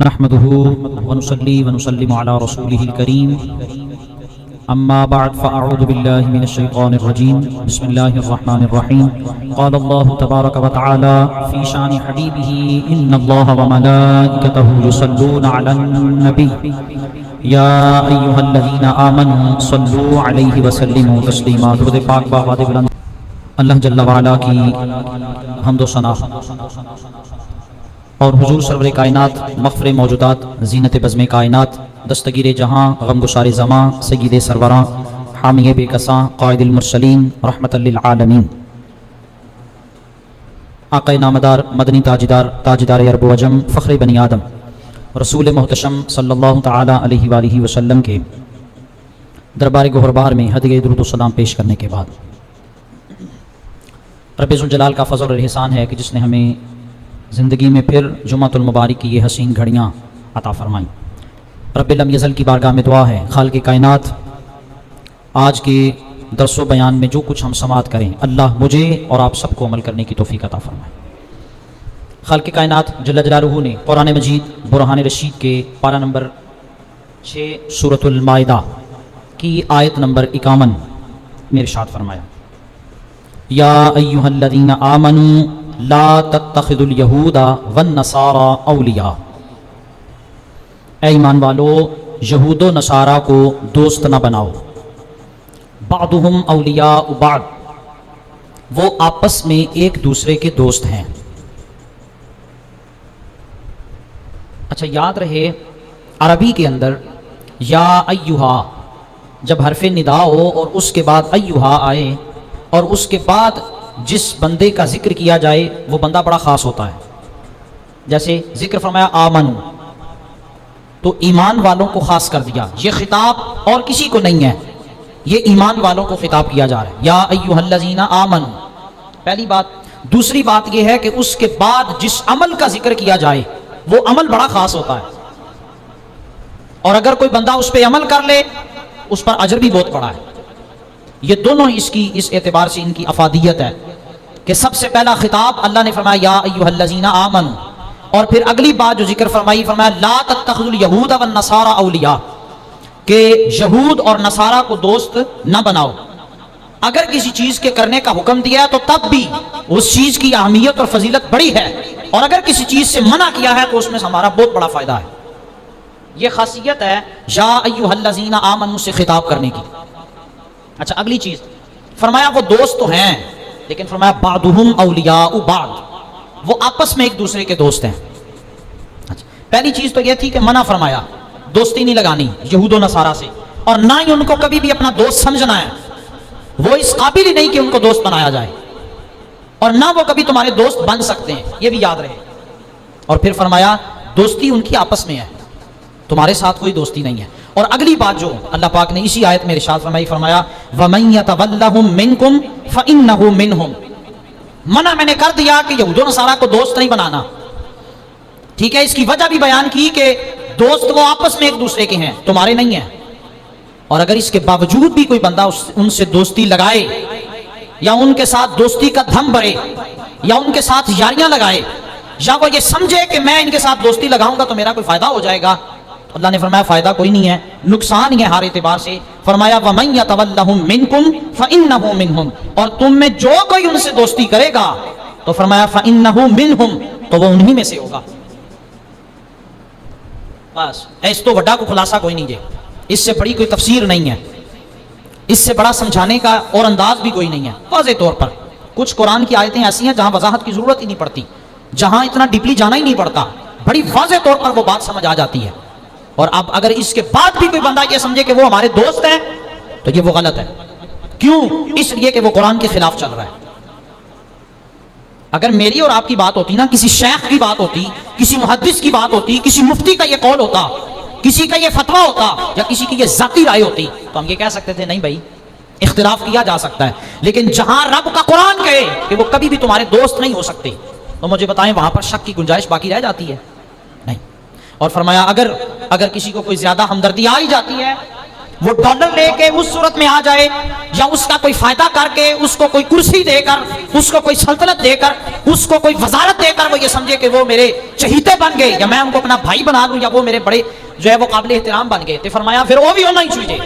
نحمده ونصلي ونسلم على رسوله الكريم أما بعد فأعوذ بالله من الشيطان الرجيم بسم الله الرحمن الرحيم قال الله تبارك وتعالى في شان حبيبه إن الله وملائكته يصلون على النبي يا أيها الذين آمنوا صلوا عليه وسلموا تسليما درود پاک بآباد بلند اللہ جل وعلا کی حمد و ثنا اور حضور سرور کائنات مغفر موجودات زینت بزم کائنات دستگیر جہاں غمگسار زماں سید سروراں حامی بے کساں قائد المرسلین رحمت للعالمین آقا نامدار مدنی تاجدار عرب و عجم فخر بنی آدم رسول محتشم صلی اللہ تعالی علیہ وآلہ وسلم کے دربار گہربار میں ہدیہ درود و سلام پیش کرنے کے بعد رب ذوالجلال کا فضل اور احسان ہے کہ جس نے ہمیں زندگی میں پھر جمعۃ المبارک کی یہ حسین گھڑیاں عطا فرمائیں۔ رب لم یزل کی بارگاہ میں دعا ہے خالق کائنات آج کے درس و بیان میں جو کچھ ہم سماعت کریں اللہ مجھے اور آپ سب کو عمل کرنے کی توفیق عطا فرمائے۔ خالق کائنات جل جلالہ نے قرآن مجید برہان رشید کے پارہ نمبر 6 سورۃ المائدہ کی آیت نمبر 51 میں ارشاد فرمایا یا ایھا الذین آمنوا لا تتخذوا اليہود والنصارى اولیاء، اے ایمان والو یہود و نصارہ کو دوست نہ بناؤ، بعضهم اولیاء بعض، وہ آپس میں ایک دوسرے کے دوست ہیں۔ اچھا یاد رہے عربی کے اندر یا ایھا جب حرف ندا ہو اور اس کے بعد ایھا آئے اور اس کے بعد جس بندے کا ذکر کیا جائے وہ بندہ بڑا خاص ہوتا ہے، جیسے ذکر فرمایا آمنو تو ایمان والوں کو خاص کر دیا، یہ خطاب اور کسی کو نہیں ہے، یہ ایمان والوں کو خطاب کیا جا رہا ہے یا ایھا الذین آمنو، پہلی بات۔ دوسری بات یہ ہے کہ اس کے بعد جس عمل کا ذکر کیا جائے وہ عمل بڑا خاص ہوتا ہے، اور اگر کوئی بندہ اس پہ عمل کر لے اس پر اجر بھی بہت بڑا ہے۔ یہ دونوں اس اعتبار سے ان کی افادیت ہے کہ سب سے پہلا خطاب اللہ نے فرمایا یا ایھا الذین آمنوا، اور پھر اگلی بات جو ذکر فرمایا لا تتخذوا الیہود والنصارى اولیاء، کہ یہود اور نصارہ کو دوست نہ بناؤ۔ اگر کسی چیز کے کرنے کا حکم دیا ہے تو تب بھی اس چیز کی اہمیت اور فضیلت بڑی ہے، اور اگر کسی چیز سے منع کیا ہے تو اس میں ہمارا بہت بڑا فائدہ ہے۔ یہ خاصیت ہے یا ایھا الذین آمنوا سے خطاب کرنے کی۔ اچھا اگلی چیز فرمایا وہ دوست تو ہیں لیکن فرمایا بعضهم اولیاء بعض، وہ آپس میں ایک دوسرے کے دوست ہیں۔ اچھا پہلی چیز تو یہ تھی کہ منع فرمایا دوستی نہیں لگانی یہود و نصارہ سے، اور نہ ہی ان کو کبھی بھی اپنا دوست سمجھنا ہے، وہ اس قابل ہی نہیں کہ ان کو دوست بنایا جائے، اور نہ وہ کبھی تمہارے دوست بن سکتے ہیں، یہ بھی یاد رہے۔ اور پھر فرمایا دوستی ان کی آپس میں ہے، تمہارے ساتھ کوئی دوستی نہیں ہے۔ اور اگلی بات جو اللہ پاک نے اسی آیت میں ارشاد فرمایا وَمَن يَتَوَلَّهُم مِّنكُمْ فَإِنَّهُ مِنْهُمْ، منع میں نے کر دیا کہ یہود و نصارہ کو دوست نہیں بنانا، ٹھیک ہے۔ اس کی وجہ بھی بیان کی کہ دوست وہ آپس میں ایک دوسرے کے ہیں، تمہارے نہیں ہیں، اور اگر اس کے باوجود بھی کوئی بندہ ان سے دوستی لگائے یا ان کے ساتھ دوستی کا دھم بھرے یا ان کے ساتھ یاریاں لگائے یا وہ یہ سمجھے کہ میں ان کے ساتھ دوستی لگاؤں گا تو میرا کوئی فائدہ ہو جائے گا، اللہ نے فرمایا فائدہ کوئی نہیں ہے، نقصان ہی ہے ہر اعتبار سے۔ فرمایا وَمَن يَتَوَلَّهُم مِّنكُمْ فَإِنَّهُ مِنْهُمْ، اور تم میں جو کوئی ان سے دوستی کرے گا تو فرمایا فَإِنَّهُ مِنْهُمْ، تو وہ انہی میں سے ہوگا۔ بس اس تو بڑا کو خلاصہ کوئی نہیں ہے، اس سے بڑی کوئی تفسیر نہیں ہے، اس سے بڑا سمجھانے کا اور انداز بھی کوئی نہیں ہے۔ واضح طور پر کچھ قرآن کی آیتیں ایسی ہیں جہاں وضاحت کی ضرورت ہی نہیں پڑتی، جہاں اتنا ڈیپلی جانا ہی نہیں پڑتا، بڑی واضح طور پر وہ بات سمجھ آ جاتی ہے۔ اور اب اگر اس کے بعد بھی کوئی بندہ یہ سمجھے کہ وہ ہمارے دوست ہیں تو یہ وہ غلط ہے۔ کیوں؟ اس لیے کہ وہ قرآن کے خلاف چل رہا ہے۔ اگر میری اور آپ کی بات ہوتی نا، کسی شیخ کی بات ہوتی، کسی محدث کی بات ہوتی، کسی مفتی کا یہ قول ہوتا، کسی کا یہ فتویٰ ہوتا یا کسی کی یہ ذاتی رائے ہوتی تو ہم یہ کہہ سکتے تھے نہیں بھائی اختلاف کیا جا سکتا ہے، لیکن جہاں رب کا قرآن کہے کہ وہ کبھی بھی تمہارے دوست نہیں ہو سکتے تو مجھے بتائیں وہاں پر شک کی گنجائش باقی رہ جاتی ہے؟ نہیں۔ اور فرمایا اگر کسی کو کوئی زیادہ ہمدردی آ ہی جاتی ہے وہ ڈالر لے کے اس صورت میں آ جائے یا اس کا کوئی فائدہ کر کے اس کو کوئی کرسی دے کر, اس کو کوئی سلطنت دے کر, اس کو کوئی وزارت دے کر وہ یہ سمجھے کہ وہ میرے چہیتے بن گئے یا میں ان کو اپنا بھائی بنا دوں یا وہ میرے بڑے جو ہے وہ قابل احترام بن گئے, تو فرمایا پھر وہ بھی ہونا ہی چاہیے,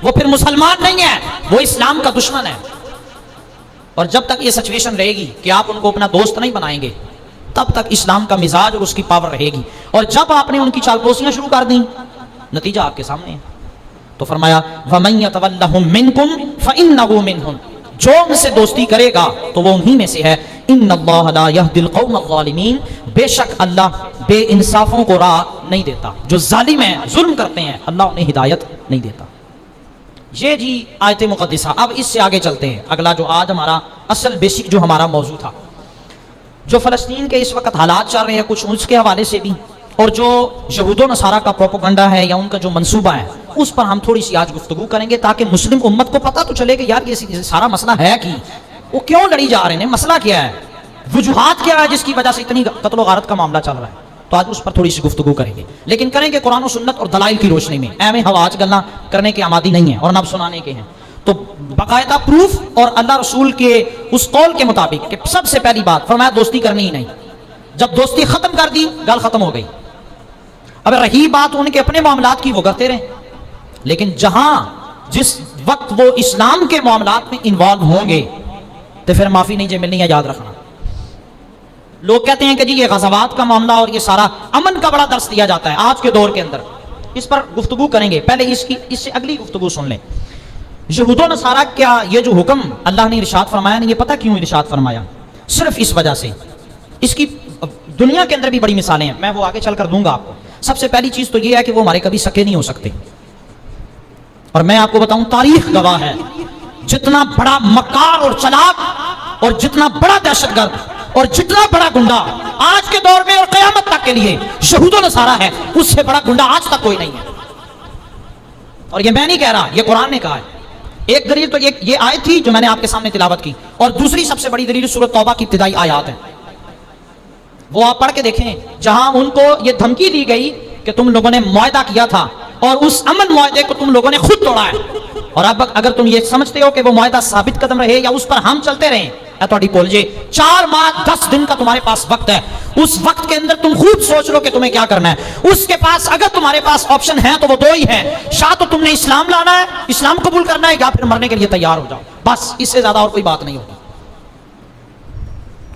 وہ پھر مسلمان نہیں ہے, وہ اسلام کا دشمن ہے. اور جب تک یہ سچویشن رہے گی کہ آپ ان کو اپنا دوست نہیں بنائیں گے تب تک اسلام کا مزاج اور اس کی پاور رہے گی. اور جب آپ نے ان کی چالپوسیاں شروع کر دیں نتیجہ آپ کے سامنے ہے. تو فرمایا وَمَن يَتَوَلَّهُم مِّنكُمْ فَإِنَّهُ مِنْهُمْ, جو ان سے دوستی کرے گا تو وہ انہی میں سے ہے. إِنَّ اللَّهَ لَا يَهْدِي الْقَوْمَ الظَّالِمِينَ, بے شک اللہ بے انصافوں کو راہ نہیں دیتا, جو ظالم ہیں ظلم کرتے ہیں اللہ انہیں ہدایت نہیں دیتا. یہ جی آیت مقدسہ. اب اس سے آگے چلتے ہیں, اگلا جو آج ہمارا اصل بیسک جو ہمارا موضوع تھا, جو فلسطین کے اس وقت حالات چل رہے ہیں کچھ اس کے حوالے سے بھی, اور جو یہود و نصارہ کا پروپیگنڈا ہے یا ان کا جو منصوبہ ہے اس پر ہم تھوڑی سی آج گفتگو کریں گے تاکہ مسلم امت کو پتہ تو چلے کہ یار یہ سارا مسئلہ ہے کہ وہ کیوں لڑی جا رہے ہیں, مسئلہ کیا ہے, وجوہات کیا ہے جس کی وجہ سے اتنی قتل و غارت کا معاملہ چل رہا ہے. تو آج اس پر تھوڑی سی گفتگو کریں گے, لیکن کریں گے قرآن و سنت اور دلائل کی روشنی میں. اے میں ہواج گلنا کرنے کے آمادی نہیں ہیں اور نہ سنانے کے ہیں, تو باقاعدہ پروف اور اللہ رسول کے اس قول کے مطابق کہ سب سے پہلی بات فرمایا دوستی کرنی ہی نہیں. جب دوستی ختم کر دی گل ختم ہو گئی. اب رہی بات ان کے اپنے معاملات کی وہ کرتے رہیں, لیکن جہاں جس وقت وہ اسلام کے معاملات میں انوالو ہوں گے تو پھر معافی نہیں ملنی ہے. یاد رکھنا, لوگ کہتے ہیں کہ جی یہ غزوات کا معاملہ اور یہ سارا امن کا بڑا درس دیا جاتا ہے آج کے دور کے اندر. اس پر گفتگو کریں گے, پہلے اس سے اگلی گفتگو سن لیں. یہود و نصارہ کیا یہ جو حکم اللہ نے ارشاد فرمایا نہیں, یہ پتہ کیوں ارشاد فرمایا؟ صرف اس وجہ سے. اس کی دنیا کے اندر بھی بڑی مثالیں ہیں, میں وہ آگے چل کر دوں گا آپ کو. سب سے پہلی چیز تو یہ ہے کہ وہ ہمارے کبھی سکے نہیں ہو سکتے, اور میں آپ کو بتاؤں تاریخ گواہ ہے جتنا بڑا مکار اور چلاک اور جتنا بڑا دہشت گرد اور جتنا بڑا گنڈا آج کے دور میں اور قیامت تک کے لیے یہود و نصارہ ہے, اس سے بڑا گنڈا آج تک کوئی نہیں ہے. اور یہ میں نہیں کہہ رہا, یہ قرآن نے کہا ہے. ایک دلیل تو یہ آیت تھی جو میں نے آپ کے سامنے تلاوت کی, اور دوسری سب سے بڑی دلیل سورۃ توبہ کی ابتدائی آیات ہیں. وہ آپ پڑھ کے دیکھیں جہاں ان کو یہ دھمکی دی گئی کہ تم لوگوں نے معاہدہ کیا تھا اور اس امن معاہدے کو تم لوگوں نے خود توڑا ہے, اور اب اگر تم یہ سمجھتے ہو کہ وہ معاہدہ ثابت قدم رہے یا اس پر ہم چلتے رہیں, تھوڑی بول جے 4 ماہ 10 دن کا تمہارے پاس وقت ہے. اس وقت کے اندر تم خوب سوچ لو کہ تمہیں کیا کرنا ہے. اس کے پاس اگر تمہارے پاس آپشن ہے تو وہ 2 ہی ہیں, شاہ تو تم نے اسلام لانا ہے, اسلام قبول کرنا ہے, یا پھر مرنے کے لیے تیار ہو جاؤ. بس اس سے زیادہ اور کوئی بات نہیں ہوگی.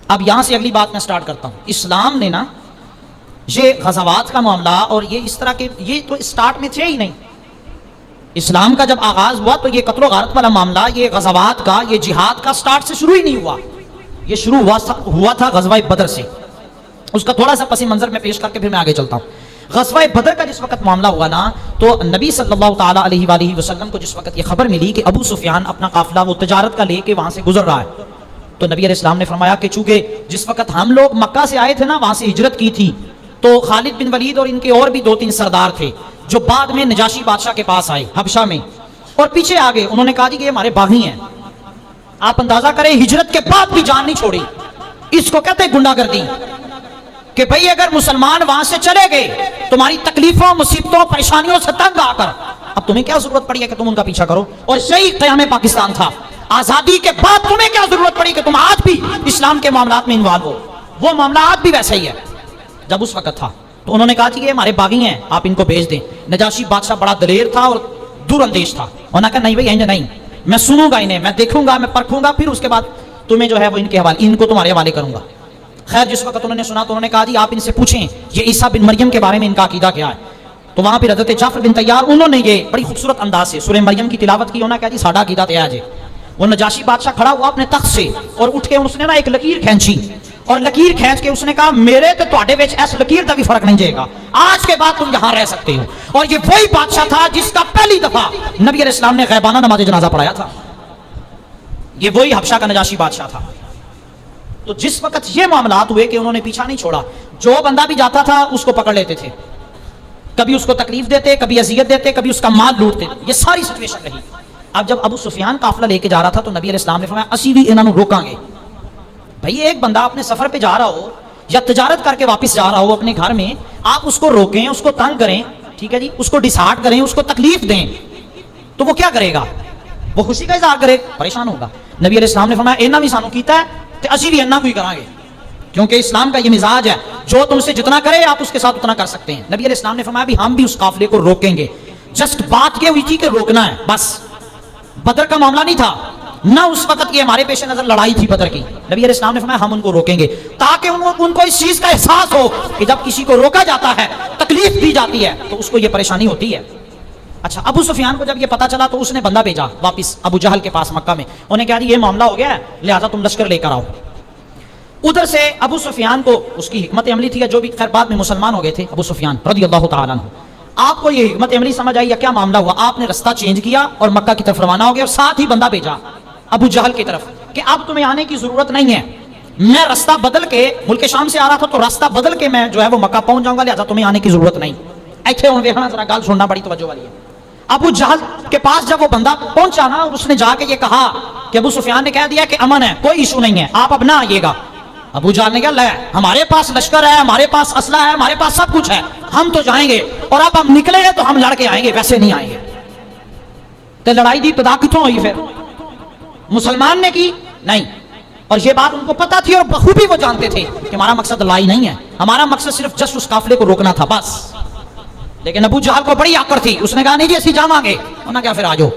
اب یہاں سے اگلی بات میں سٹارٹ کرتا ہوں. اسلام نے نا یہ غزوات کا معاملہ اور یہ اس طرح کے یہ تو سٹارٹ میں تھے ہی نہیں. اسلام کا جب آغاز ہوا تو یہ قتل و غارت والا معاملہ, یہ غزوات کا, یہ جہاد کا سٹارٹ سے شروع ہی نہیں ہوا. یہ شروع ہوا تھا غزوہ بدر سے. اس کا تھوڑا سا پس منظر میں پیش کر کے پھر میں آگے چلتا ہوں. غزوہ بدر کا جس وقت معاملہ ہوا نا, تو نبی صلی اللہ تعالیٰ علیہ وآلہ وسلم کو جس وقت یہ خبر ملی کہ ابو سفیان اپنا قافلہ وہ تجارت کا لے کے وہاں سے گزر رہا ہے, تو نبی علیہ السلام نے فرمایا کہ چونکہ جس وقت ہم لوگ مکہ سے آئے تھے نا, وہاں سے ہجرت کی تھی, تو خالد بن ولید اور ان کے اور بھی 2-3 سردار تھے جو بعد میں نجاشی بادشاہ کے پاس آئے حبشہ میں, اور پیچھے آگے انہوں نے کہا جی کہ ہمارے باغی ہیں. آپ اندازہ کریں ہجرت کے بعد بھی جان نہیں چھوڑی. اس کو کہتے ہیں گنڈا گردی, کہ بھئی اگر مسلمان وہاں سے چلے گئے تمہاری تکلیفوں مصیبتوں پریشانیوں سے تنگ آ کر, اب تمہیں کیا ضرورت پڑی ہے کہ تم ان کا پیچھا کرو. اور یہی قیام پاکستان تھا. آزادی کے بعد تمہیں کیا ضرورت پڑی کہ تم آج بھی اسلام کے معاملات میں انوالو ہو. وہ معاملہ آج بھی ویسا ہی ہے جب اس وقت تھا. تو انہوں نے کہا کہ یہ ہمارے باغی ہیں, آپ ان کو بھیج دیں. نجاشی بادشاہ بڑا دلیر تھا اور دور اندیش تھا. انہوں نے کہا نہیں بھائی نہیں, میں سنوں گا انہیں, میں دیکھوں گا, میں پرکھوں گا, پھر اس کے بعد تمہیں جو ہے وہ ان کے حوالے, ان کو تمہارے حوالے کروں گا. خیر جس وقت انہوں نے سنا تو انہوں نے کہا جی آپ ان سے پوچھیں یہ عیسیٰ بن مریم کے بارے میں ان کا عقیدہ کیا ہے. تو وہاں پہ حضرت جعفر بن طیار انہوں نے یہ بڑی خوبصورت انداز سے سورہ مریم کی تلاوت کی. انہوں نے کہا جی ساڈا عقیدہ تے ہے. وہ نجاشی بادشاہ کھڑا ہوا اپنے تخت سے اور اٹھ کے اس نے نا ایک لکیر کھینچی, اور لکیر کھینچ کے اس نے کہا میرے تے تواڈے وچ اس لکیر دا بھی فرق نہیں جائے گا, آج کے بعد تم یہاں رہ سکتے ہو. اور یہ وہی بادشاہ تھا جس کا پہلی دفعہ نبی علیہ السلام نے غیبانہ نماز جنازہ پڑھایا تھا. یہ وہی حبشہ کا نجاشی بادشاہ تھا. تو جس وقت یہ معاملات ہوئے کہ انہوں نے پیچھا نہیں چھوڑا, جو بندہ بھی جاتا تھا اس کو پکڑ لیتے تھے, کبھی اس کو تکلیف دیتے, کبھی اذیت دیتے, کبھی اس کا مال لوٹتے. یہ ساری سچویشن رہی. اب جب ابو سفیان قافلہ لے کے جا رہا تھا تو نبی علیہ السلام نے فرمایا اسی بھی انہوں روکاں گے. بھئی ایک بندہ اپنے سفر پہ جا رہا ہو یا تجارت کر کے واپس جا رہا ہو اپنے گھر میں, آپ اس کو روکیں, اس کو تنگ کریں, ٹھیک ہے جی, اس کو ڈسہارٹ کریں, اس کو تکلیف دیں, تو وہ کیا کرے گا؟ وہ خوشی کا اظہار کرے، پریشان ہوگا۔ نبی علیہ السلام نے فرمایا اینا بھی سانو کیتا ہے تے اسی بھی اینا کوئی کریں گے، کیونکہ اسلام کا یہ مزاج ہے جو تم سے جتنا کرے آپ اس کے ساتھ اتنا کر سکتے ہیں۔ نبی علیہ السلام نے فرمایا بھی ہم بھی اس قافلے کو روکیں گے، جسٹ بات یہ ہوئی تھی کہ روکنا ہے بس، بدر کا معاملہ نہیں تھا، نہ اس وقت یہ ہمارے پیش نظر لڑائی تھی بدر کی۔ نبی علیہ السلام نے فرمایا ہم ان کو روکیں گے تاکہ ان کو اس چیز کا احساس ہو کہ جب کسی کو روکا جاتا ہے، تکلیف دی جاتی ہے تو اس کو یہ پریشانی ہوتی ہے۔ اچھا، ابو سفیان کو جب یہ پتا چلا تو اس نے بندہ بھیجا واپس ابو جہل کے پاس مکہ میں، انہیں کہا یہ معاملہ ہو گیا ہے لہٰذا تم لشکر لے کر آؤ۔ ادھر سے ابو سفیان کو اس کی حکمت عملی تھی، جو بھی خیر بعد میں مسلمان ہو گئے تھے ابو سفیان رضی اللہ تعالیٰ عنہ، آپ کو یہ حکمت عملی سمجھ آئی یا کیا معاملہ ہوا؟ آپ نے رستہ چینج کیا اور مکہ کی طرف روانہ ہو گیا، اور ساتھ ہی بندہ بھیجا ابو جہل کی طرف کہ اب تمہیں آنے کی ضرورت نہیں ہے، میں رستہ بدل کے ملک شام سے آ رہا تھا تو رستہ بدل کے میں جو ہے وہ مکہ پہنچ جاؤں گا، لہٰذا تمہیں آنے کی ضرورت نہیں۔ ایتھے ہن ویکھنا ذرا گل سننا بڑی توجہ والی ہے۔ ابو جہل کے پاس جب وہ بندہ پہنچا نا، اس نے جا کے یہ کہا کہ ابو سفیان نے کہہ دیا کہ امن ہے، کوئی ایشو نہیں ہے، آپ اب نہ آئیے گا۔ ابو جہل نے کہا لے ہمارے پاس لشکر ہے، ہمارے پاس اسلحہ ہے، ہمارے پاس سب کچھ ہے، ہم تو جائیں گے، اور اب ہم نکلے ہیں تو ہم لڑ کے آئیں گے، ویسے نہیں آئیں گے۔ تو لڑائی دی ابتدا کتوں ہوئی؟ پھر مسلمان نے کی نہیں، اور یہ بات ان کو پتا تھی اور بخوبی وہ جانتے تھے کہ ہمارا مقصد لڑائی نہیں ہے، ہمارا مقصد صرف جس اس قافلے کو روکنا تھا بس۔ لیکن ابو جہل کو بڑی آکر تھی، اس نے کہا نہیں جی اسی جاواں گے، انہوں نے کہا پھر آجو،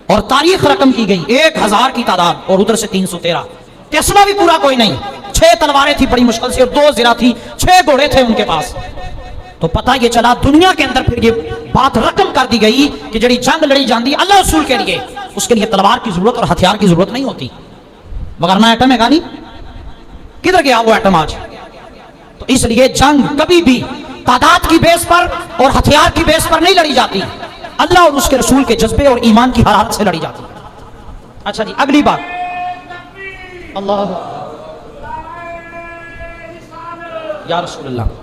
اور تاریخ رقم کی گئی 1000 کی تعداد اور ادھر سے 313، تسلا بھی پورا کوئی نہیں، 6 تلواریں تھی بڑی مشکل سے اور 2 زرہ تھی، 6 گھوڑے تھے ان کے پاس۔ تو پتہ یہ چلا دنیا کے اندر پھر یہ بات رقم کر دی گئی کہ جڑی جنگ لڑی جاندی اللہ رسول کے لیے، اس کے لیے تلوار کی ضرورت اور ہتھیار کی ضرورت نہیں ہوتی، مگر نہ ایٹم ہے گا نہیں، کدھر گیا وہ ایٹم آج؟ تو اس لیے جنگ کبھی بھی تعداد کی بیس پر اور ہتھیار کی بیس پر نہیں لڑی جاتی، اللہ اور اس کے رسول کے جذبے اور ایمان کی حرارت سے لڑی جاتی۔ اچھا جی، اگلی بات، اللہ یا رسول اللہ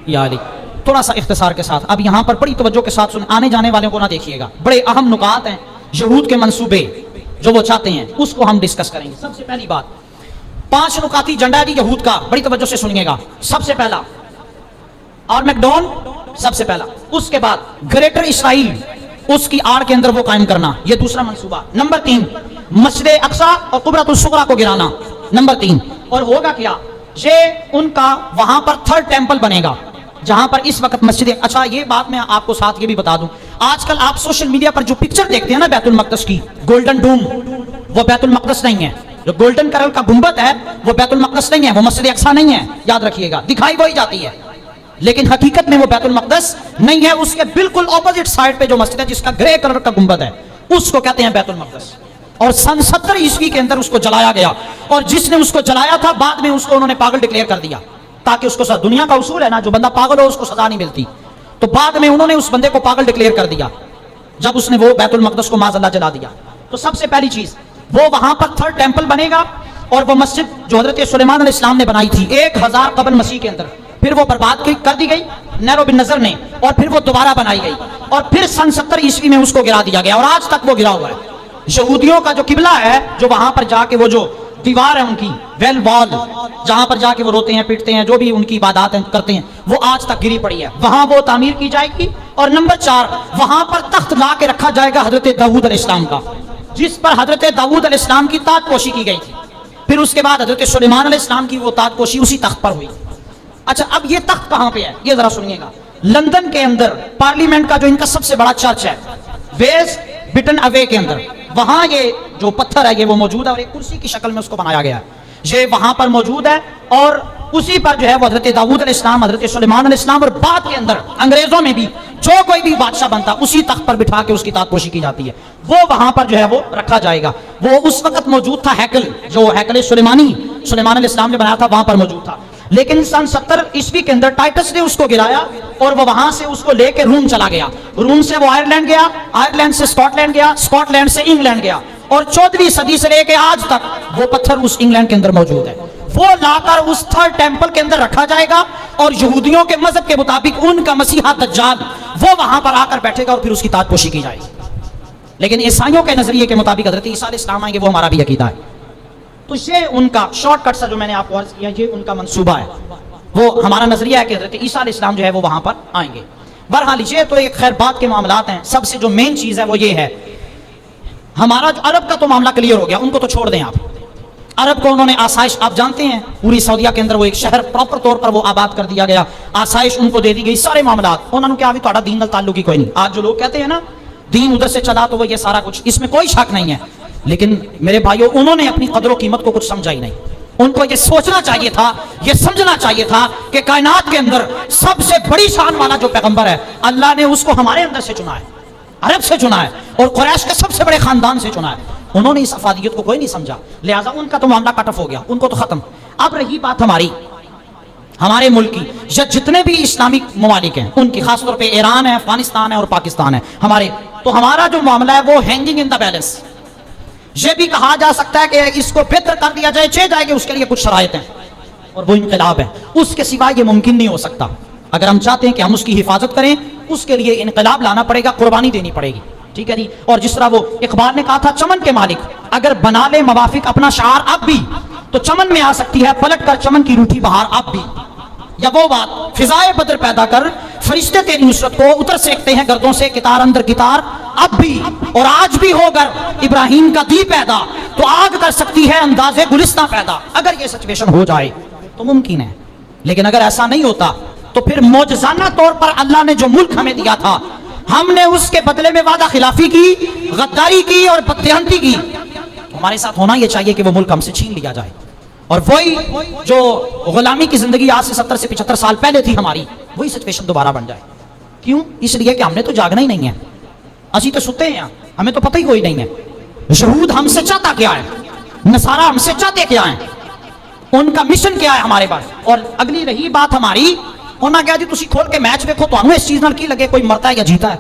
یا علی، تھوڑا سا اختصار کے ساتھ اب یہاں پر بڑی توجہ کے ساتھ آنے جانے والوں کو نہ دیکھیے گا، بڑے اہم نکات ہیں، یہود کے منصوبے جو وہ چاہتے ہیں اس کو ہم ڈسکس کریں گے۔ سب سے پہلی بات، 5 نکاتی ایجنڈا ہے یہود کا، بڑی توجہ سے سنیے گا۔ سب سے پہلا آرمیگڈون، سب سے پہلا، اس کے بعد گریٹر اسرائیل، اس کی آڑ کے اندر وہ قائم کرنا، یہ دوسرا منصوبہ۔ نمبر 3 مسجد اقصی اور قبرۃ الصغریٰ کو گرانا، نمبر 3۔ اور ہوگا کیا؟ یہ ان کا وہاں پر 3rd ٹیمپل بنے گا جہاں پر اس وقت مسجد۔ اچھا یہ بات میں آپ کو ساتھ یہ بھی بتا دوں، آج کل آپ سوشل میڈیا پر جو پکچر دیکھتے ہیں نا بیت المقدس کی، گولڈن ڈوم، وہ بیت المقدس نہیں ہے، جو گولڈن کلر کا گنبد ہے وہ بیت المقدس نہیں ہے، وہ مسجد اقصی نہیں ہے، یاد رکھیے گا، دکھائی وہی جاتی ہے لیکن حقیقت میں وہ بیت المقدس نہیں ہے، اس کے بالکل اپوزٹ سائڈ پہ جو مسجد ہے جس کا گرے کلر کا گنبد ہے اس کو کہتے ہیں بیت المقدس، اور سن 70 عیسوی کے اندر اس کو جلایا گیا، اور جس نے اس کو جلایا تھا بعد میں اس کو انہوں نے پاگل ڈکلیئر کر دیا، تاکہ اس کو دنیا کا اصول ہے نا جو بندہ پاگل ہو اس کو سزا نہیں ملتی، تو بعد میں انہوں نے اس بندے کو پاگل ڈکلیئر کر دیا جب اس نے وہ بیت المقدس کو معاذ اللہ جلا دیا۔ تو سب سے پہلی چیز وہ وہاں پر 3rd ٹیمپل بنے گا، اور وہ مسجد جو حضرت سلیمان علیہ السلام نے بنائی تھی 1000 قبل مسیح کے اندر، پھر وہ برباد کر دی گئی نیرو بن نظر نے، اور پھر وہ دوبارہ بنائی گئی، اور پھر سن 70 عیسوی میں اس کو گرا دیا گیا، اور آج تک وہ گرا ہوا ہے۔ یہودیوں کا جو قبلہ ہے، جو وہاں پر جا کے وہ جو دیوار ہے ان کی ویل وال، جہاں پر جا کے وہ روتے ہیں پیٹتے ہیں، جو بھی ان کی عبادات کرتے ہیں، وہ آج تک گری پڑی ہے، وہاں وہ تعمیر کی جائے گی۔ اور نمبر 4 وہاں پر تخت لا کے رکھا جائے گا حضرت داؤد علیہ السلام کا، جس پر حضرت داؤد علیہ السلام کی تاج پوشی کی گئی تھی، پھر اس کے بعد حضرت سلیمان علیہ السلام کی وہ تاج پوشی اسی تخت پر ہوئی۔ اچھا اب یہ تخت کہاں پہ ہے یہ ذرا سنیے گا، لندن کے اندر پارلیمنٹ کا جو ان کا سب سے بڑا چرچ ہے ویسٹ بٹن اوے کے اندر، وہاں یہ جو پتھر ہے یہ وہ موجود ہے، اور ایک کرسی کی شکل میں اس کو بنایا گیا ہے، یہ وہاں پر موجود ہے، اور اسی پر جو ہے وہ حضرت داؤد علیہ السلام، حضرت سلیمان علیہ السلام، اور بعد کے اندر انگریزوں میں بھی جو کوئی بھی بادشاہ بنتا اسی تخت پر بٹھا کے اس کی تاج پوشی کی جاتی ہے، وہ وہاں پر جو ہے وہ رکھا جائے گا۔ وہ اس وقت موجود تھا ہیکل، جو ہیکل سلیمان علیہ السلام نے بنایا تھا وہاں پر موجود تھا، لیکن سن 70 عیسوی کے اندر ٹائٹس نے اس کو گرایا، اور وہ وہاں سے اس کو لے کے روم چلا گیا، روم سے وہ آئرلینڈ گیا، آئرلینڈ سے اسکاٹ لینڈ گیا، اسکاٹ لینڈ سے انگلینڈ گیا، اور 14ویں صدی سے لے کے آج تک وہ پتھر اس انگلینڈ کے اندر موجود ہے، وہ لا کر اس 3rd ٹیمپل کے اندر رکھا جائے گا، اور یہودیوں کے مذہب کے مطابق ان کا مسیحا دجال وہ وہاں پر آ کر بیٹھے گا، اور پھر اس کی تاج پوشی کی جائے گی۔ لیکن عیسائیوں کے نظریے کے مطابق حضرت عیسیٰ علیہ السلام آئیں گے، وہ ہمارا بھی عقیدہ ہے۔ تو یہ ان کا شارٹ کٹ سا جو میں نے آپ کو عرض کیا، یہ ان کا منصوبہ ہے، وہ ہمارا نظریہ ہے کہ حضرت عیسیٰ علیہ السلام جو ہے وہ وہاں پر آئیں گے۔ بہرحال یہ تو ایک خیر بات کے معاملات ہیں. سب سے جو مین چیز ہے وہ یہ ہے، ہمارا جو عرب کا تو معاملہ کلیئر ہو گیا، ان کو تو چھوڑ دیں آپ. عرب کو انہوں نے آسائش، آپ جانتے ہیں پوری سعودیہ کے اندر وہ ایک شہر پراپر طور پر وہ آباد کر دیا گیا، آسائش ان کو دے دی گئی، سارے معاملات. انہوں نے کیا بھی تھوڑا دین نال تعلق ہی کوئی نہیں. آج جو لوگ کہتے ہیں نا دین ادھر سے چلا تو وہ یہ سارا کچھ، اس میں کوئی شک نہیں ہے. لیکن میرے بھائیوں انہوں نے اپنی قدر و قیمت کو کچھ سمجھا ہی نہیں. ان کو یہ سوچنا چاہیے تھا، یہ سمجھنا چاہیے تھا کہ کائنات کے اندر سب سے بڑی شان والا جو پیغمبر ہے اللہ نے اس کو ہمارے اندر سے چنا ہے، عرب سے چنا ہے، اور قریش کے سب سے بڑے خاندان سے چنا ہے. انہوں نے اس افادیت کو کوئی نہیں سمجھا، لہٰذا ان کا تو معاملہ کٹ آف ہو گیا، ان کو تو ختم. اب رہی بات ہمارے ملک کی، یا جتنے بھی اسلامک ممالک ہیں ان کی، خاص طور پہ ایران ہے، افغانستان ہے اور پاکستان ہے ہمارے، تو ہمارا جو معاملہ ہے وہ ہینگنگ ان دا بیلنس. یہ بھی کہا جا سکتا ہے کہ اس کو بہتر کر دیا جائے، چاہے جائے کہ اس کے لیے کچھ شرائط ہیں اور وہ انقلاب ہے. اس کے سوا یہ ممکن نہیں ہو سکتا. اگر ہم چاہتے ہیں کہ ہم اس کی حفاظت کریں، اس کے لیے انقلاب لانا پڑے گا، قربانی دینی پڑے گی. ٹھیک ہے جی. اور جس طرح وہ اقبال نے کہا تھا، چمن کے مالک اگر بنا لے موافق اپنا شعار اب بھی، تو چمن میں آ سکتی ہے پلٹ کر چمن کی روٹھی بہار اب بھی. یا وہ بات، فضائے بدر پیدا کر فرشتے تیری نصرت کو اتر سیکتے ہیں گردوں سے کتار اندر کتار اب بھی. اور آج بھی ہو گر ابراہیم کا دی پیدا، تو آگ کر سکتی ہے انداز گلستہ پیدا. اگر یہ سچویشن ہو جائے تو ممکن ہے. لیکن اگر ایسا نہیں ہوتا تو پھر معجزانہ طور پر اللہ نے جو ملک ہمیں دیا تھا، ہم نے اس کے بدلے میں وعدہ خلافی کی، غداری کی اور بددہنتی کی. ہمارے ساتھ ہونا یہ چاہیے کہ وہ ملک ہم سے چھین لیا جائے، اور وہی جو غلامی کی زندگی آج سے 70 سے 75 سال پہلے تھی ہماری، وہی سچویشن دوبارہ بن جائے. کیوں؟ اس لیے کہ ہم نے تو جاگنا ہی نہیں ہے، اسی تو ستے ہیں، ہمیں تو پتہ ہی کوئی نہیں ہے. یہود ہم سے چاہتا کیا ہے، نصارہ ہم سے چاہتے کیا ہیں، ان کا مشن کیا ہے ہمارے پاس. اور اگلی رہی بات ہماری، ہونا کیا جی تسی کھول کے میچ دیکھو تو ہمیں اس چیز نال کی لگے کوئی مرتا ہے یا جیتا ہے.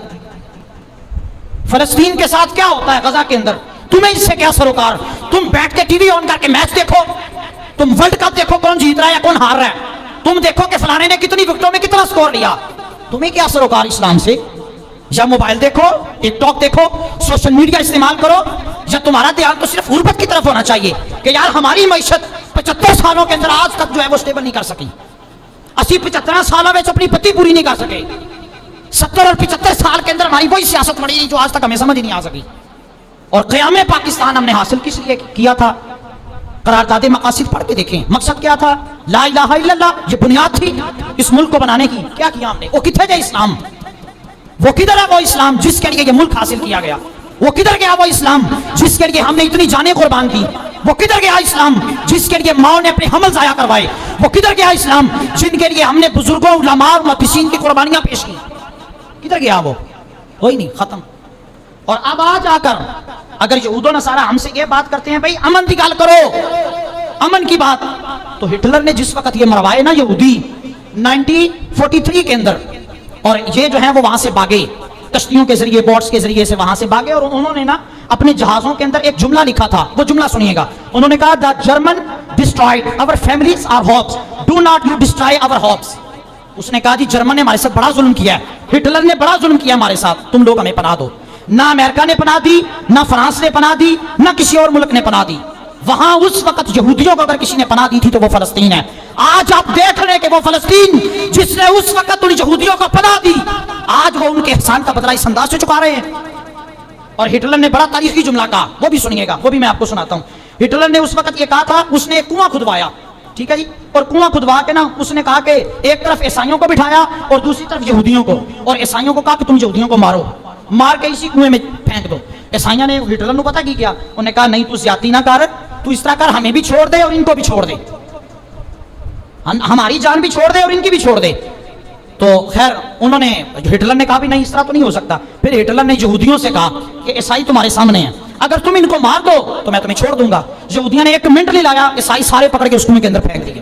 فلسطین کے ساتھ کیا ہوتا ہے غزہ کے اندر، تمہیں اس سے کیا سروکار؟ تم بیٹھ کے ٹی وی آن کر کے میچ دیکھو، تم ورلڈ کپ دیکھو کون جیت رہا ہے یا کون ہار رہا ہے، تم دیکھو کہ فلانے نے کتنی وکٹوں میں کتنا سکور لیا. تمہیں کیا سروکار اسلام سے؟ یا موبائل دیکھو، ٹک ٹاک دیکھو، سوشل میڈیا استعمال کرو، یا تمہارا دھیان تو صرف غربت کی طرف ہونا چاہیے کہ یار ہماری معیشت 75 سالوں کے اندر آج تک جو ہے وہ سٹیبل نہیں کر سکی، 80-75 سالوں میں اپنی پتی پوری نہیں کر سکے، 70 اور 75 سال کے اندر ہماری وہی سیاست پڑی جو آج تک ہمیں سمجھ نہیں آ سکی. اور قیام پاکستان ہم نے حاصل کس لیے کیا تھا؟ قرارداد مقاصد پڑھ کے دیکھیں، مقصد کیا تھا؟ لا الہ الا اللہ. یہ بنیاد تھی اس ملک کو بنانے کی. کیا کیا ہم نے؟ وہ کتنے گئے اسلام؟ وہ کدھر ہے وہ اسلام جس کے لیے یہ ملک حاصل کیا گیا؟ وہ کدھر گیا وہ اسلام جس کے لیے ہم نے اتنی جانیں قربان کی؟ وہ کدھر گیا اسلام جس کے لیے ماں نے اپنے حمل ضائع کروائے؟ وہ کدھر گیا اسلام جن کے لیے ہم نے بزرگوں، علماء اور محدثین کی قربانیاں پیش کی؟ کدھر گیا وہ؟ کوئی نہیں، ختم. اور اب آج آ کر اگر یہود و نصارہ ہم سے یہ بات کرتے ہیں بھائی امن کی گال کرو، امن کی بات، تو ہٹلر نے جس وقت یہ مروائے نا یہودی 1943 کے اندر، اور یہ جو ہیں وہ وہاں سے بھاگے کشتیوں کے ذریعے، بوٹس کے ذریعے سے وہاں سے بھاگے، اور انہوں نے نا اپنے جہازوں کے اندر ایک جملہ لکھا تھا. وہ جملہ سنیے گا. انہوں نے کہا the German destroyed our families our hopes, do not you destroy our hopes. اس نے کہا جی جرمن نے ہمارے ساتھ بڑا ظلم کیا ہے، ہٹلر نے بڑا ظلم کیا ہمارے ساتھ، تم لوگ ہمیں پناہ دو. نہ امریکہ نے پناہ دی، نہ فرانس نے پناہ دی، نہ کسی اور ملک نے پناہ دی. وہاں اس وقت یہودیوں کو اگر کسی نے پناہ دی تھی تو وہ فلسطین ہے. آج آپ دیکھ رہے ہیں کہ وہ فلسطین جس نے اس وقت ان یہودیوں کو پناہ دی، آج وہ ان کے احسان کا بدلہ اس انداز سے چکا رہے ہیں. اور ہٹلر نے بڑا تاریخی جملہ کہا، وہ بھی سنیے گا، وہ بھی میں آپ کو سناتا ہوں. ہٹلر نے اس وقت یہ کہا تھا، اس نے ایک کنواں کھدوایا، ٹھیک ہے جی، اور کنواں کھدوا کے نا اس نے کہا کہ ایک طرف عیسائیوں کو بٹھایا اور دوسری طرف یہودیوں کو، اور عیسائیوں کو کہا کہ تم یہودیوں کو مارو، مار کے اسی کنویں میں پھینک دو. عیسائیوں نے ہٹلر نے پتا کی کیا؟ انہوں نے کہا نہیں تو زیادتی نہ کر، تو اس طرح کر ہمیں بھی چھوڑ دے اور ان کو بھی چھوڑ دے، ہماری جان بھی چھوڑ دے اور ان کی بھی چھوڑ دے. تو خیر انہوں نے، ہٹلر نے کہا بھی نہیں اس طرح تو نہیں ہو سکتا. پھر ہٹلر نے یہودیوں سے کہا کہ عیسائی تمہارے سامنے ہیں، اگر تم ان کو مار دو تو میں تمہیں چھوڑ دوں گا. یہودیوں نے 1 منٹ نہیں لایا، عیسائی سارے پکڑ کے اس کنویں کے اندر پھینک دیے.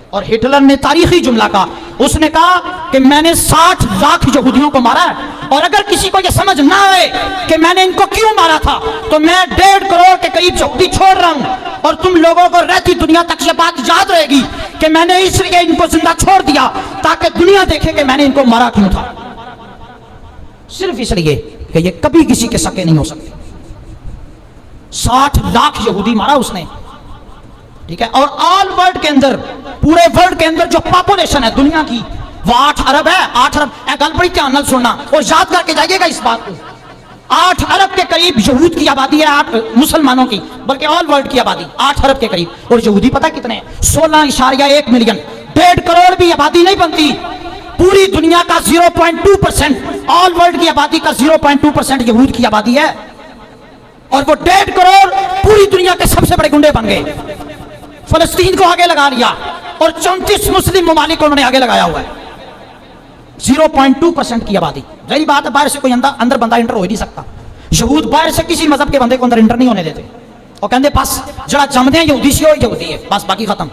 اور ہٹلر نے تاریخی جملہ کہا، اس نے کہا کہ میں نے 60 لاکھ یہودیوں کو مارا ہے، اور اگر کسی کو یہ سمجھ نہ آئے کہ میں نے ان کو کیوں مارا تھا تو میں 1.5 کروڑ کے قریب یہودی چھوڑ رہا ہوں، اور تم لوگوں کو رہتی دنیا تک یہ بات یاد رہے گی کہ میں نے اس لیے ان کو زندہ چھوڑ دیا تاکہ دنیا دیکھے کہ میں نے ان کو مارا کیوں تھا، صرف اس لیے کہ یہ کبھی کسی کے سکے نہیں ہو سکتے. 60 لاکھ یہودی مارا اس نے، ٹھیک ہے. اور آل ورلڈ کے اندر، پورے ورلڈ کے اندر جو پاپولیشن ہے دنیا کی وہ 8 ارب ہے. 8 ارب گل بڑی دھیان نال سننا اور یاد کر کے جائیے گا اس بات کو. 8 ارب کے قریب یہود کی آبادی ہے, 8 مسلمانوں کی, بلکہ آل ورلڈ کی آبادی 8 ارب کے قریب. اور یہودی پتہ کتنے ہیں؟ 16.1 ملین. 1.5 کروڑ بھی آبادی نہیں بنتی. پوری دنیا کا 0.2%, آل ورلڈ کی آبادی کا 0.2% یہود کی آبادی ہے. اور وہ 1.5 کروڑ پوری دنیا کے سب سے بڑے گنڈے بن گئے. فلسطین کو آگے لگا لیا اور 34 مسلم ممالک کو انہوں نے آگے لگایا ہوا ہے. 0.2% کی آبادی. ظاہری بات ہے باہر سے کوئی اندر بندہ انٹر ہو ہی نہیں سکتا. یہود باہر سے کسی مذہب کے بندے کو اندر انٹر نہیں ہونے دیتے. اور کہتے بس جڑا جمدے ہیں یہودی سے ہو یہودی ہے, بس باقی ختم.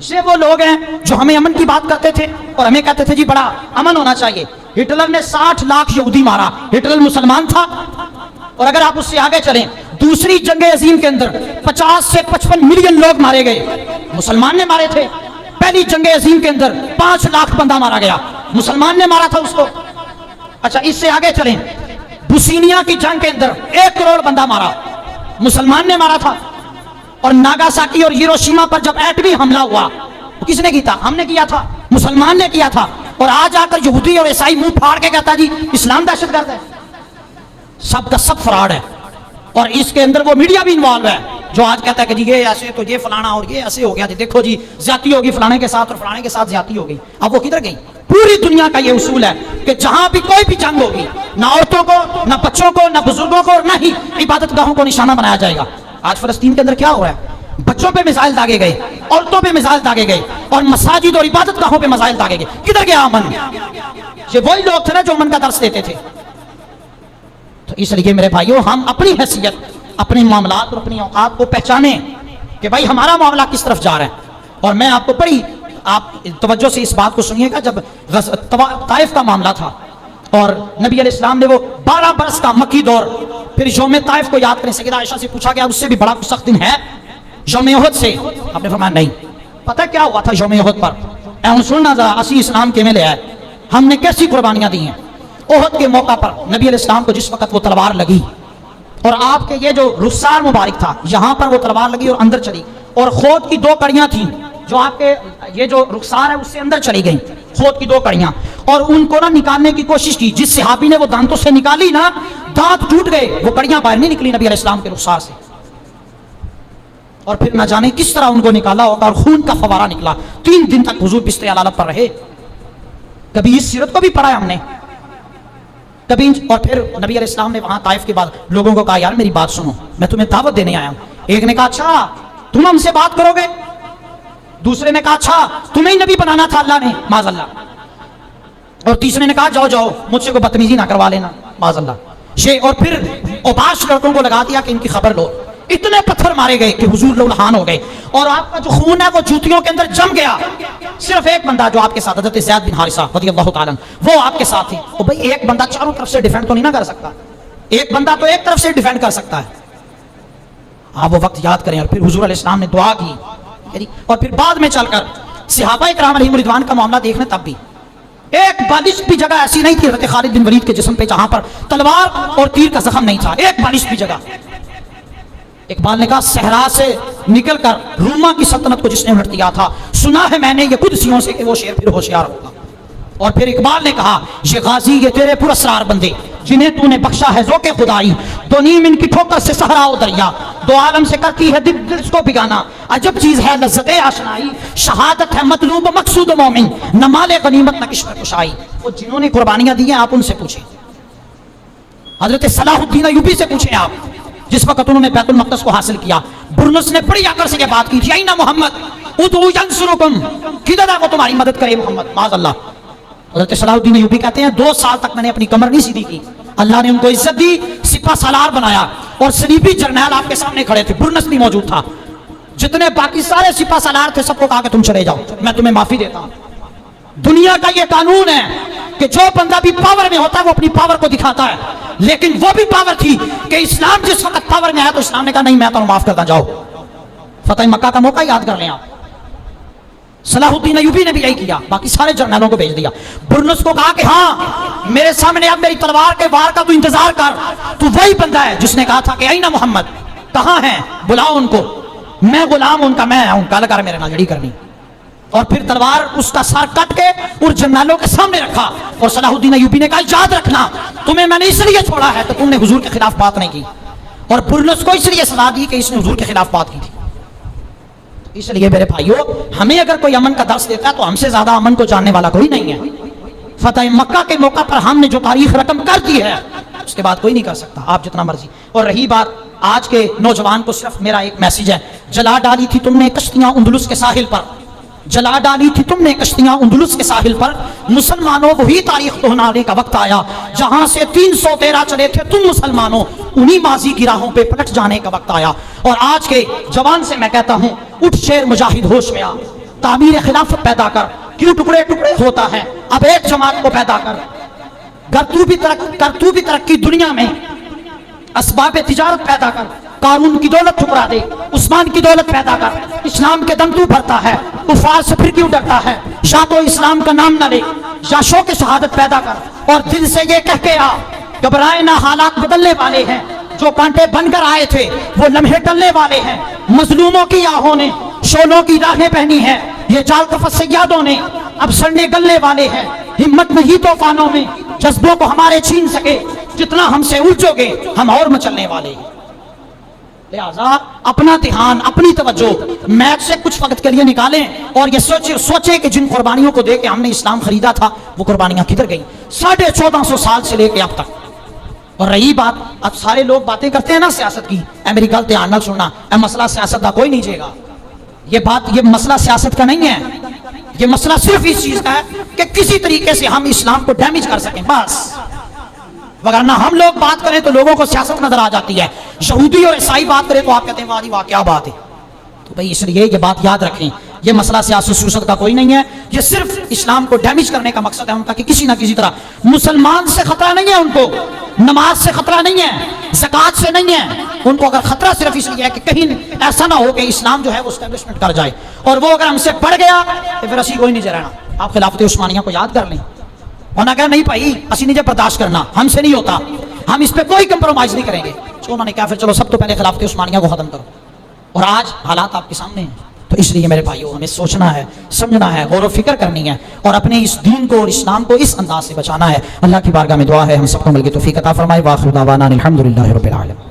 یہ وہ لوگ ہیں جو ہمیں امن کی بات کرتے تھے اور ہمیں کہتے تھے جی بڑا امن ہونا چاہیے. ہٹلر نے 60 لاکھ یہودی مارا. ہٹلر مسلمان تھا. اور اگر آپ اس سے آگے چلیں, دوسری جنگ عظیم کے اندر 50 سے 55 ملین لوگ مارے گئے, مسلمان نے مارے تھے. پہلی جنگ عظیم کے اندر 5 لاکھ بندہ مارا گیا, مسلمان نے مارا تھا اس کو. اچھا اس سے آگے چلیں, بوسینیا کی جنگ کے اندر 1 کروڑ بندہ مارا, مسلمان نے مارا تھا. اور ناگاساکی اور ہیروشیما پر جب ایٹمی حملہ ہوا تو کس نے کیا؟ ہم نے کیا تھا, مسلمان نے کیا تھا. اور آج آ کر یہودی اور عیسائی منہ پھاڑ کے کہتا جی اسلام دہشت گرد ہے. سب کا سب فراڈ ہے. اور اس کے اندر وہ میڈیا بھی انوالو ہے جو آج کہتا ہے کہ جی یہ ایسے تو یہ فلانا اور یہ ایسے ہو گیا, دیکھو جی زیادتی ہوگی فلانے کے ساتھ اور فلانے کے ساتھ زیادتی ہو گئی. اب وہ کدھر گئی؟ پوری دنیا کا یہ اصول ہے کہ جہاں بھی کوئی بھی جنگ ہوگی, نہ عورتوں کو, نہ بچوں کو, نہ بزرگوں کو, اور نہ ہی عبادت گاہوں کو نشانہ بنایا جائے گا. آج فلسطین کے اندر کیا ہو رہا ہے؟ بچوں پہ میزائل داغے گئے, عورتوں پہ میزائل داغے گئے, اور مساجد اور عبادت گاہوں پہ میزائل داغے گئے. کدھر گیا امن؟ یہ وہی لوگ تھے نا جو امن کا درس دیتے تھے. تو اس لیے میرے بھائیوں, ہم اپنی حیثیت, اپنے معاملات اور اپنی اوقات کو پہچانیں کہ بھائی ہمارا معاملہ کس طرف جا رہا ہے. اور میں آپ کو بڑی, آپ توجہ سے اس بات کو سنیے گا, جب طائف کا معاملہ تھا اور نبی علیہ السلام نے وہ 12 برس کا مکی دور, پھر یوم طائف کو یاد کریں. سیدہ عائشہ سے پوچھا گیا اس سے بھی بڑا سخت دن ہے یوم احد سے؟ آپ نے فرمایا نہیں. پتہ کیا ہوا تھا یوم احد پر؟ اے سننا ذرا, اسی اسلام کے میں لے آئے, ہم نے کیسی قربانیاں دی ہیں. احد کے موقع پر نبی علیہ السلام کو جس وقت وہ تلوار لگی, اور آپ کے یہ جو رخسار مبارک تھا یہاں پر وہ تلوار لگی اور اندر چلی, اور خود کی 2 کڑیاں تھیں جو آپ کے یہ جو رخسار ہے اس سے اندر چلی گئیں, خود کی 2 کڑیاں, اور ان کو نہ نکالنے کی کوشش کی. جس صحابی نے وہ دانتوں سے نکالی نا, دانت ٹوٹ گئے, وہ کڑیاں باہر نہیں نکلی نبی علیہ السلام کے رخسار سے. اور پھر نہ جانے کس طرح ان کو نکالا ہوگا, اور خون کا فوارہ نکلا. 3 دن تک حضور بستر علالت پر رہے. کبھی اس سیرت کو بھی پڑھا ہے ہم نے کبھی. اور پھر نبی علیہ السلام نے وہاں طائف کے بعد لوگوں کو کہا یار میری بات سنو, میں تمہیں دعوت دینے آیا ہوں. ایک نے کہا اچھا تم ہم سے بات کرو گے. دوسرے نے کہا اچھا تمہیں ہی نبی بنانا تھا اللہ نے, معاذ اللہ. اور تیسرے نے کہا جاؤ جاؤ مجھ سے کوئی بدتمیزی نہ کروا لینا, معاذ اللہ. اور پھر اوباش لڑکوں کو لگا دیا کہ ان کی خبر لو. اتنے پتھر مارے گئے کہ حضور لولہان ہو گئے, اور آپ کا جو خون ہے وہ جوتیوں کے اندر جم گیا. صرف ایک بندہ جو آپ کے ساتھ, حضرت زید بن حارثہ رضی اللہ تعالیٰ, وہ آپ کے ساتھ تھے. اور بھائی ایک بندہ چاروں طرف سے ڈیفینڈ تو نہیں نہ کر سکتا, ایک بندہ تو ایک طرف سے ڈیفینڈ کر سکتا ہے. آپ وہ وقت یاد کریں. اور پھر حضور علیہ السلام نے دعا کی, اور پھر بعد میں چل کر صحابہ کرام علیہم رضوان کا معاملہ دیکھنے, تب بھی ایک بالش بھی جگہ ایسی نہیں تھی حضرت خالد بن ولید کے جسم پہ جہاں پر تلوار اور تیر کا زخم نہیں تھا, ایک بالش بھی جگہ. اقبال نے کہا صحرا سے نکل کر روما کی سلطنت کو جس نے الٹ دیا تھا, سنا ہے میں نے یہ قدسیوں سے کہ وہ شیر پھر ہوشیار ہوگا. اور پھر اقبال نے کہا یہ غازی یہ تیرے پراسرار بندے جنہیں تو نے بخشا ہے ذوق خدائی, دو نیم ان کی ٹھوکر سے صحرا و دریا, 2 عالم سے کرتی ہے دل کو بگانا, عجب چیز ہے لذت آشنائی, شہادت ہے مطلوب مقصود مومن, نہ مال غنیمت نہ کشور کشائی. وہ جنہوں نے قربانیاں دی ہیں آپ ان سے پوچھیں, حضرت صلاح الدین ایوبی سے پوچھیں آپ, جس وقت انہوں نے بیت المقدس کو حاصل کیا. برنس نے بڑی عقل سے یہ بات کی تھی, اینا محمد ادعو ینصرکم, کدھر ہے وہ تمہاری مدد کرے محمد, معاذ اللہ. حضرت صلاح الدین ایوبی کہتے ہیں 2 سال تک میں نے اپنی کمر نہیں سیدھی کی, اللہ نے ان کو عزت دی, سپہ سالار بنایا, اور صلیبی جرنیل آپ کے سامنے کھڑے تھے, برنس بھی موجود تھا. جتنے باقی سارے سپہ سالار تھے سب کو کہا کہ تم چلے جاؤ, میں تمہیں معافی دیتا ہوں. دنیا کا یہ قانون ہے کہ جو بندہ بھی پاور میں ہوتا ہے وہ اپنی پاور کو دکھاتا ہے, لیکن وہ بھی پاور تھی کہ اسلام جس وقت پاور میں آیا تو اسلام نے کہا نہیں میں تمہیں معاف کرتا, جاؤ. فتح مکہ کا موقع یاد کر لیں آپ. صلاح الدین ایوبی نے بھی یہی کیا, باقی سارے جرنیلوں کو بھیج دیا. برنس کو کہا کہ ہاں میرے سامنے اب میری تلوار کے وار کا تو انتظار کر, تو وہی بندہ ہے جس نے کہا تھا کہ اینا محمد, کہاں ہیں, بلاؤ ان کو, میں غلام ان کا, میں ہوں, کل کر میرے نال جڑی کرنی. اور پھر تلوار اس کا سر کٹ کے اور جنرالوں کے سامنے رکھا اور صلاح الدین ایوبی نے کہا یاد رکھنا تمہیں میں نے اس لیے چھوڑا ہے کہ تم نے حضور کے خلاف بات نہیں کی، اور برنس کو اس لیے سزا دی کہ اس نے حضور کے خلاف بات کی تھی۔ اس لیے میرے بھائیو، ہمیں اگر کوئی امن کا درس دیتا ہے تو ہم سے زیادہ امن کو جاننے والا کوئی نہیں ہے۔ فتح مکہ کے موقع پر ہم نے جو تاریخ رقم کر دی ہے اس کے بعد کوئی نہیں کر سکتا، آپ جتنا مرضی۔ اور رہی بات آج کے نوجوان کو، صرف میرا ایک میسج ہے، جلا ڈالی تھی تم نے کشتیاں اندلس کے ساحل پر، جلا ڈالی تھی تم نے کشتیاں اندلس کے ساحل پر، مسلمانوں وہی تاریخ دہرانے کا وقت آیا جہاں سے 313 چلے تھے تم مسلمانوں، انہی ماضی کی راہوں پہ پلٹ جانے کا وقت آیا۔ اور آج کے جوان سے میں کہتا ہوں، اٹھ شیر مجاہد ہوش میں آ، تعمیر خلافت پیدا کر، کیوں ٹکڑے ٹکڑے ہوتا ہے، اب ایک جماعت کو پیدا کر، تو بھی ترقی دنیا میں، اسباب تجارت پیدا کر، قارون کی دولت ٹھکرا دے، عثمان کی دولت پیدا کر، اسلام کے دم تو بھرتا ہے، کفار سے پھر کیوں ڈرتا ہے، شاہ تو اسلام کا نام نہ لے، یا شوق شہادت پیدا کر، اور دل سے یہ کہہ کے آ، گھبرائے نہ حالات بدلنے والے ہیں، جو کانٹے بن کر آئے تھے وہ لمحے ٹلنے والے ہیں، مظلوموں کی آہوں نے شولوں کی راہیں پہنی ہیں، یہ جال کفت سیادوں نے اب سڑنے گلنے والے ہیں، ہمت نہیں طوفانوں میں جذبوں کو ہمارے چھین سکے، جتنا ہم سے الجھو گے ہم اور مچلنے والے ہیں۔ لہذا اپنا دھیان، اپنی توجہ میچ سے کچھ وقت کے لیے نکالیں اور یہ سوچیں کہ جن قربانیوں کو دے کے ہم نے اسلام خریدا تھا وہ قربانیاں کدھر گئیں 1450 سال سے لے کے اب تک۔ اور رہی بات، اب سارے لوگ باتیں کرتے ہیں نا سیاست کی، میری گل دھیان نہ سننا، مسئلہ سیاست کا کوئی نہیں جے گا، یہ مسئلہ سیاست کا نہیں ہے، یہ مسئلہ صرف اس چیز کا ہے کہ کسی طریقے سے ہم اسلام کو ڈیمیج کر سکیں بس، وگرنہ ہم لوگ بات کریں تو لوگوں کو سیاست نظر آ جاتی ہے، یہودی اور عیسائی بات کریں تو آپ کہتے ہیں واہ کیا بات ہے۔ تو بھائی اس لیے یہ بات یاد رکھیں، یہ مسئلہ سیاست سیاست کا کوئی نہیں ہے، یہ صرف اسلام کو ڈیمیج کرنے کا مقصد ہے ان کا، کہ کسی نہ کسی طرح مسلمان سے خطرہ نہیں ہے، ان کو نماز سے خطرہ نہیں ہے، زکوٰۃ سے نہیں ہے، ان کو اگر خطرہ صرف اس لیے ہے کہ کہیں ایسا نہ ہو کہ اسلام جو ہے وہ اسٹیبلشمنٹ کر جائے، اور وہ اگر ہم سے بڑھ گیا تو پھر اسی کوئی نہیں رہنا۔ آپ خلافت عثمانیہ کو یاد کر لیں، انہوں نے کہا نہیں بھائی اسی نہیں جب برداشت کرنا، ہم سے نہیں ہوتا، ہم اس پہ کوئی کمپرومائز نہیں کریں گے، تو انہوں نے کہا پھر چلو سب تو پہلے خلافت عثمانیہ کو ختم کرو، اور آج حالات آپ کے سامنے ہیں۔ تو اس لیے میرے بھائیوں ہمیں سوچنا ہے، سمجھنا ہے، غور و فکر کرنی ہے، اور اپنے اس دین کو اور اسلام کو اس انداز سے بچانا ہے۔ اللہ کی بارگاہ میں دعا ہے ہم سب کو مل کے توفیق عطا فرمائے۔ وآخر دعوانا الحمدللہ رب العالمین۔